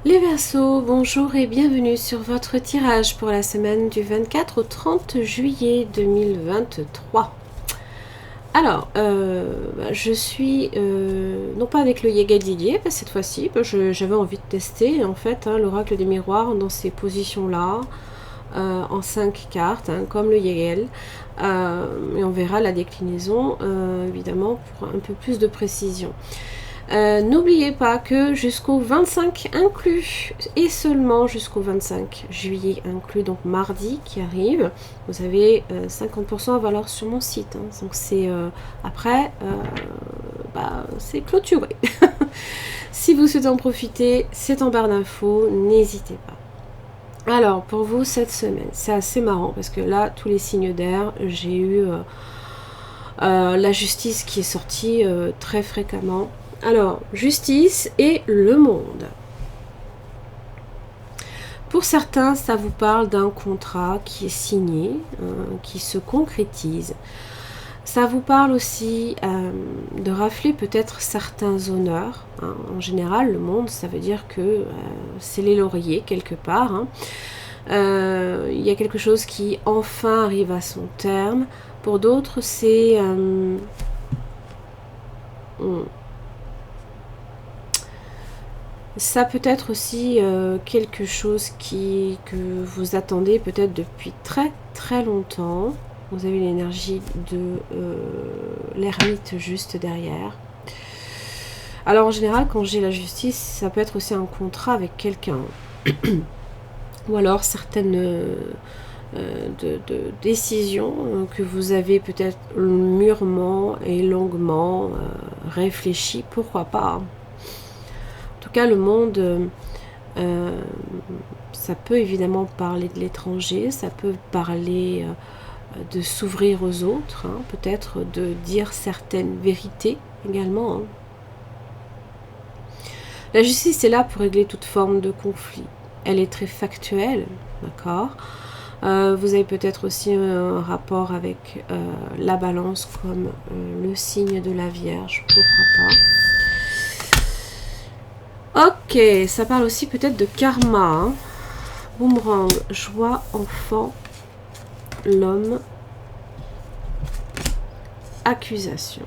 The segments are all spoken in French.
Les Verseaux, bonjour et bienvenue sur votre tirage pour la semaine du 24 au 30 juillet 2023. Alors, je suis non pas avec le Yegel Didier, cette fois-ci, j'avais envie de tester en fait l'oracle des miroirs dans ces positions-là, en 5 cartes, comme le Yegel. Et on verra la déclinaison, évidemment, pour un peu plus de précision. N'oubliez pas que jusqu'au 25 inclus, et seulement jusqu'au 25 juillet inclus, donc mardi qui arrive, vous avez 50% à valeur sur mon site. Donc c'est après, c'est clôturé. Si vous souhaitez en profiter, c'est en barre d'infos, n'hésitez pas. Alors pour vous cette semaine, c'est assez marrant parce que là, tous les signes d'air, j'ai eu la justice qui est sortie très fréquemment. Alors, justice et le monde. Pour certains, ça vous parle d'un contrat qui est signé, qui se concrétise. Ça vous parle aussi de rafler peut-être certains honneurs. En général, le monde, ça veut dire que c'est les lauriers quelque part. Il y a quelque chose qui enfin arrive à son terme. Pour d'autres, c'est... ça peut être aussi quelque chose que vous attendez peut-être depuis très très longtemps. Vous avez l'énergie de l'ermite juste derrière. Alors en général, quand j'ai la justice, ça peut être aussi un contrat avec quelqu'un. Ou alors certaines décisions que vous avez peut-être mûrement et longuement réfléchi. Pourquoi pas, En tout cas, le monde, ça peut évidemment parler de l'étranger, ça peut parler de s'ouvrir aux autres, peut-être de dire certaines vérités également. La justice est là pour régler toute forme de conflit. Elle est très factuelle, d'accord. Vous avez peut-être aussi un rapport avec la balance comme le signe de la Vierge, pourquoi pas. Ok, ça parle aussi peut-être de karma. Boomerang, joie, enfant, l'homme, accusation.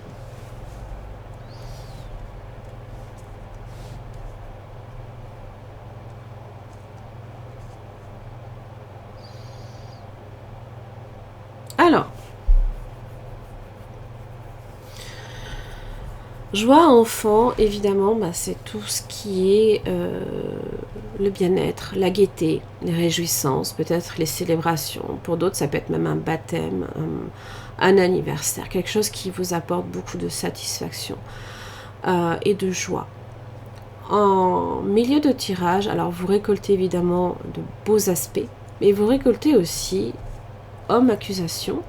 Alors, joie enfant, évidemment, c'est tout ce qui est le bien-être, la gaieté, les réjouissances, peut-être les célébrations. Pour d'autres, ça peut être même un baptême, un anniversaire, quelque chose qui vous apporte beaucoup de satisfaction et de joie. En milieu de tirage, alors vous récoltez évidemment de beaux aspects, mais vous récoltez aussi homme accusation.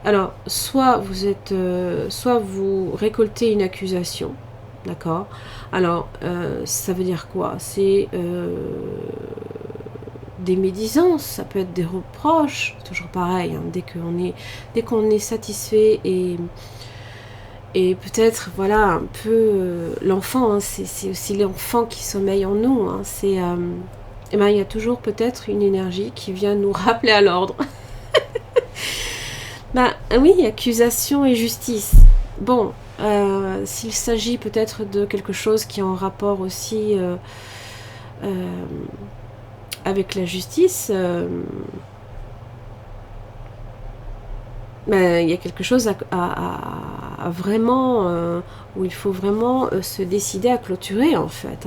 Alors, soit vous récoltez une accusation, d'accord. Alors, ça veut dire quoi? C'est des médisances, ça peut être des reproches, toujours pareil. Dès qu'on est satisfait et peut-être voilà un peu l'enfant, c'est aussi l'enfant qui sommeille en nous. Il y a toujours peut-être une énergie qui vient nous rappeler à l'ordre. Oui, accusation et justice. Bon, s'il s'agit peut-être de quelque chose qui est en rapport aussi avec la justice, il y a quelque chose à vraiment où il faut vraiment se décider à clôturer en fait.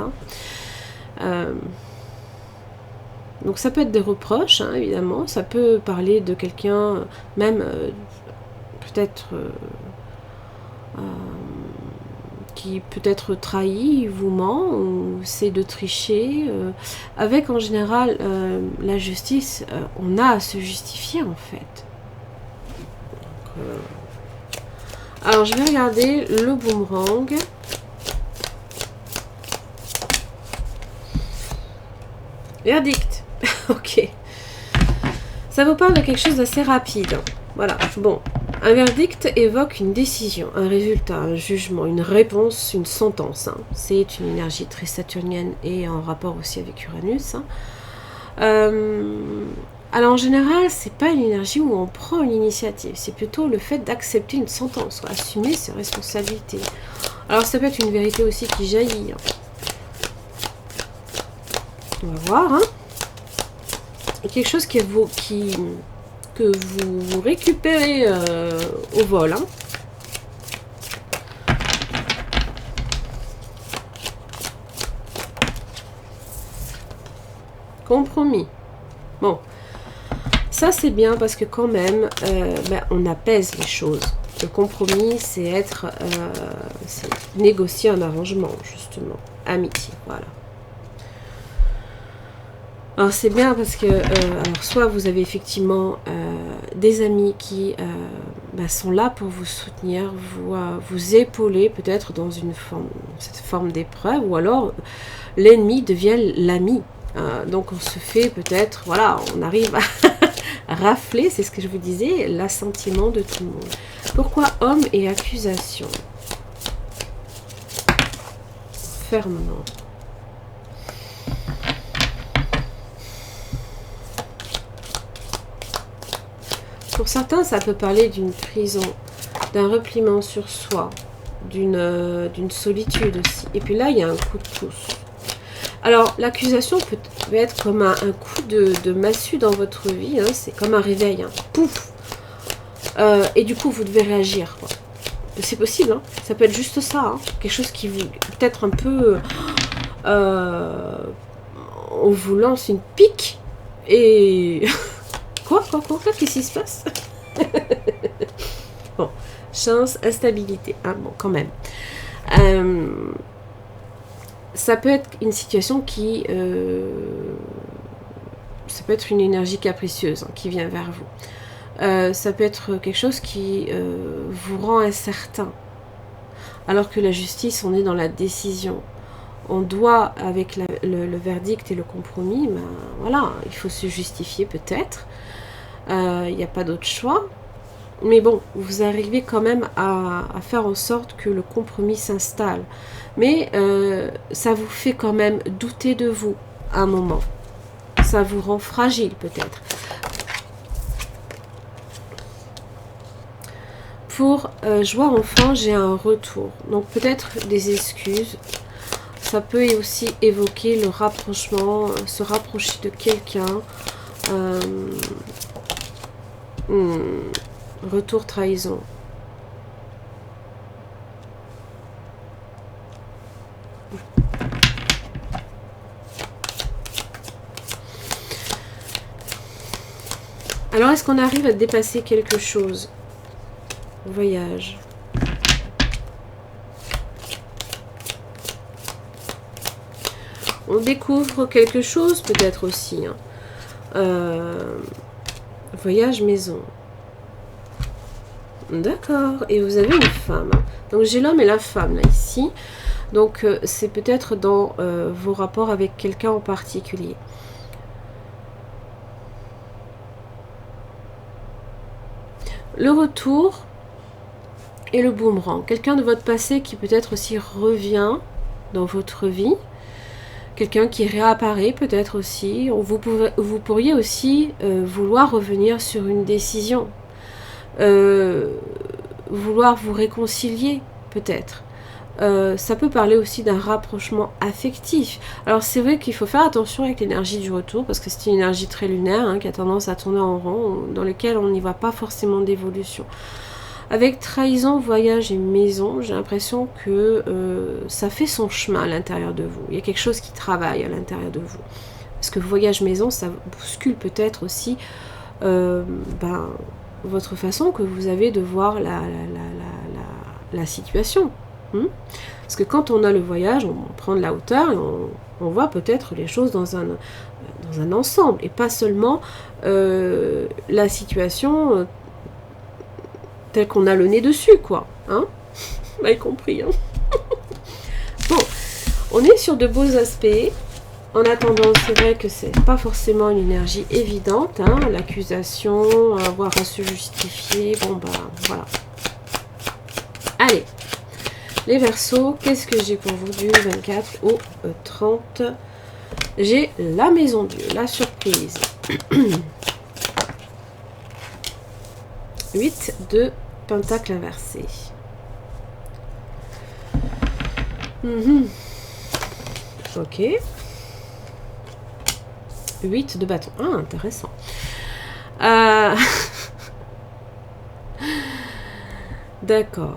Donc ça peut être des reproches, évidemment, ça peut parler de quelqu'un, même peut-être qui peut-être trahit, vous ment, ou essaie de tricher. Avec en général la justice, on a à se justifier en fait. Donc, alors je vais regarder le boomerang. Verdict. Ok. Ça vous parle de quelque chose d'assez rapide. Voilà. Bon. Un verdict évoque une décision, un résultat, un jugement, une réponse, une sentence. Hein. C'est une énergie très saturnienne et en rapport aussi avec Uranus. Hein. Alors en général, c'est pas une énergie où on prend une initiative, c'est plutôt le fait d'accepter une sentence, assumer ses responsabilités. Alors ça peut être une vérité aussi qui jaillit. Hein. On va voir. Hein. Et quelque chose que vous récupérez au vol. Hein. Compromis. Bon, ça c'est bien parce que quand même, on apaise les choses. Le compromis, c'est c'est négocier un arrangement, justement. Amitié, voilà. Alors c'est bien parce que alors soit vous avez effectivement des amis qui sont là pour vous soutenir, vous épauler peut-être dans cette forme d'épreuve, ou alors l'ennemi devient l'ami. Donc on se fait peut-être, voilà, on arrive à rafler, c'est ce que je vous disais, l'assentiment de tout le monde. Pourquoi homme et accusation? Fermement. Pour certains, ça peut parler d'une prison, d'un repliement sur soi, d'une solitude aussi. Et puis là, il y a un coup de pouce. Alors, l'accusation peut être comme un coup de massue dans votre vie. Hein, c'est comme un réveil. Hein, pouf. Et du coup, vous devez réagir. C'est possible. Hein, ça peut être juste ça. Hein, quelque chose qui vous... Peut-être un peu... on vous lance une pique. Et... Quoi qu'est-ce qui se passe? Bon, chance, instabilité. Hein, bon, quand même. Ça peut être une situation qui... ça peut être une énergie capricieuse hein, qui vient vers vous. Ça peut être quelque chose qui vous rend incertain. Alors que la justice, on est dans la décision. On doit, avec le verdict et le compromis, voilà, il faut se justifier peut-être. Il n'y a pas d'autre choix. Mais bon, vous arrivez quand même à faire en sorte que le compromis s'installe. Mais ça vous fait quand même douter de vous à un moment. Ça vous rend fragile peut-être. Pour joie enfant, j'ai un retour. Donc peut-être des excuses. Ça peut aussi évoquer le rapprochement, se rapprocher de quelqu'un. Retour trahison. Alors, est-ce qu'on arrive à dépasser quelque chose? Voyage. On découvre quelque chose peut-être aussi. Hein. Voyage maison. D'accord. Et vous avez une femme. Donc j'ai l'homme et la femme là ici. Donc c'est peut-être dans vos rapports avec quelqu'un en particulier. Le retour et le boomerang. Quelqu'un de votre passé qui peut-être aussi revient dans votre vie. Quelqu'un qui réapparaît peut-être aussi. Vous pourriez aussi vouloir revenir sur une décision. Vouloir vous réconcilier peut-être. Ça peut parler aussi d'un rapprochement affectif. Alors c'est vrai qu'il faut faire attention avec l'énergie du retour parce que c'est une énergie très lunaire hein, qui a tendance à tourner en rond, dans lequel on n'y voit pas forcément d'évolution. Avec trahison, voyage et maison, j'ai l'impression que ça fait son chemin à l'intérieur de vous. Il y a quelque chose qui travaille à l'intérieur de vous. Parce que voyage maison, ça bouscule peut-être aussi votre façon que vous avez de voir la situation. Parce que quand on a le voyage, on prend de la hauteur et on voit peut-être les choses dans un ensemble. Et pas seulement la situation... tel qu'on a le nez dessus, quoi. Hein? Vous m'avez compris, hein? Bon, on est sur de beaux aspects. En attendant, c'est vrai que c'est pas forcément une énergie évidente, hein, l'accusation, avoir à se justifier, bon bah voilà. Allez, les Verseaux, qu'est-ce que j'ai pour vous du 24 au 30? J'ai la maison Dieu, la surprise. 8 de pentacle inversé. Ok. 8 de bâton. Ah, intéressant. D'accord.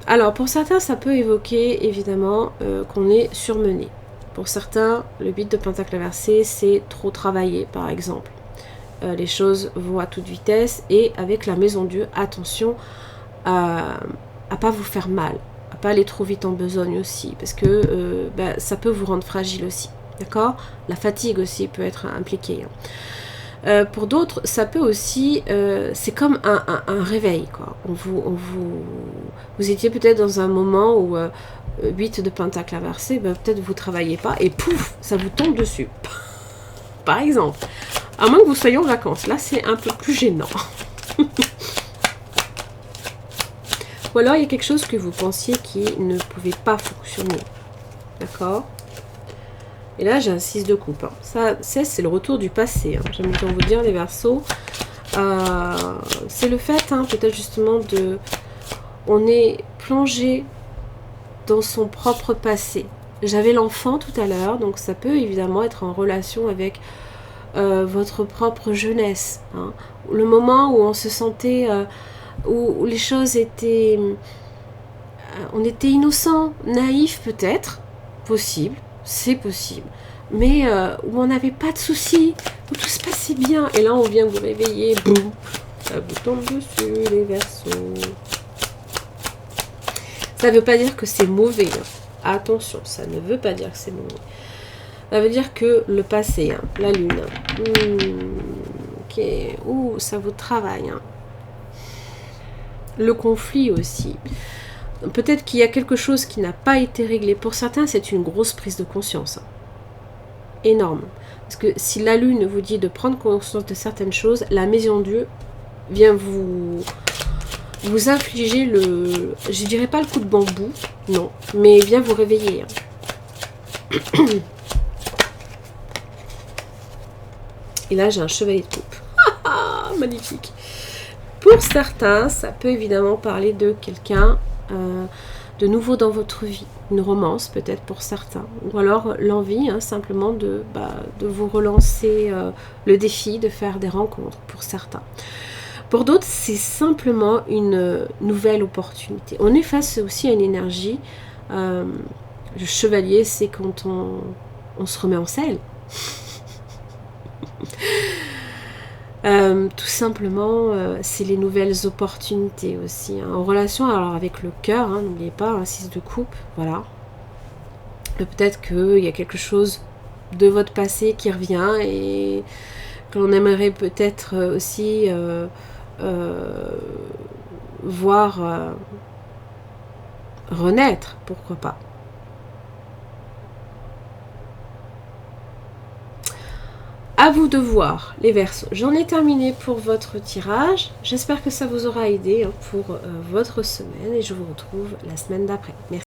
Alors, pour certains, ça peut évoquer, évidemment, qu'on est surmené. Pour certains, le 8 de pentacle inversé, c'est trop travailler, par exemple. Les choses vont à toute vitesse. Et avec la maison Dieu, attention à pas vous faire mal. À pas aller trop vite en besogne aussi. Parce que ça peut vous rendre fragile aussi. D'accord? La fatigue aussi peut être impliquée. Pour d'autres, ça peut aussi... c'est comme un réveil, quoi. Vous étiez peut-être dans un moment où 8 de pentacle inversé, peut-être vous ne travaillez pas et pouf, ça vous tombe dessus. Par exemple. À moins que vous soyez en vacances. Là, c'est un peu plus gênant. Ou alors, il y a quelque chose que vous pensiez qui ne pouvait pas fonctionner. D'accord? Et là, j'ai un 6 de coupe. Hein. Ça, c'est le retour du passé. Hein. J'aime bien vous dire, les Verseaux. C'est le fait, hein, peut-être justement, on est plongé dans son propre passé. J'avais l'enfant tout à l'heure, donc ça peut évidemment être en relation avec votre propre jeunesse. Hein. Le moment où on se sentait... où les choses étaient... on était innocent, naïf peut-être, possible. C'est possible, mais où on n'avait pas de soucis, où tout se passait bien, et là on vient vous réveiller, boum, ça vous tombe dessus, les Verseaux. Ça ne veut pas dire que c'est mauvais, hein. Attention, ça ne veut pas dire que c'est mauvais. Ça veut dire que le passé, hein, la lune, okay. Ça vous travaille. Hein. Le conflit aussi. Peut-être qu'il y a quelque chose qui n'a pas été réglé. Pour certains, c'est une grosse prise de conscience. Hein. Énorme. Parce que si la lune vous dit de prendre conscience de certaines choses, la maison Dieu vient vous infliger le... Je dirais pas le coup de bambou, non. Mais vient vous réveiller. Hein. Et là, j'ai un chevalier de coupe. Magnifique. Pour certains, ça peut évidemment parler de quelqu'un de nouveau dans votre vie. Une romance peut-être pour certains. Ou alors l'envie hein, simplement de vous relancer le défi, de faire des rencontres pour certains. Pour d'autres, c'est simplement une nouvelle opportunité. On est face aussi à une énergie. Le chevalier, c'est quand on se remet en selle. Tout simplement, c'est les nouvelles opportunités aussi. Hein. En relation alors avec le cœur, hein, n'oubliez pas, un 6 de coupe, voilà. Peut-être qu'il y a quelque chose de votre passé qui revient et que l'on aimerait peut-être aussi voir renaître, pourquoi pas. À vous de voir, les Verseaux. J'en ai terminé pour votre tirage. J'espère que ça vous aura aidé hein, pour votre semaine et je vous retrouve la semaine d'après. Merci.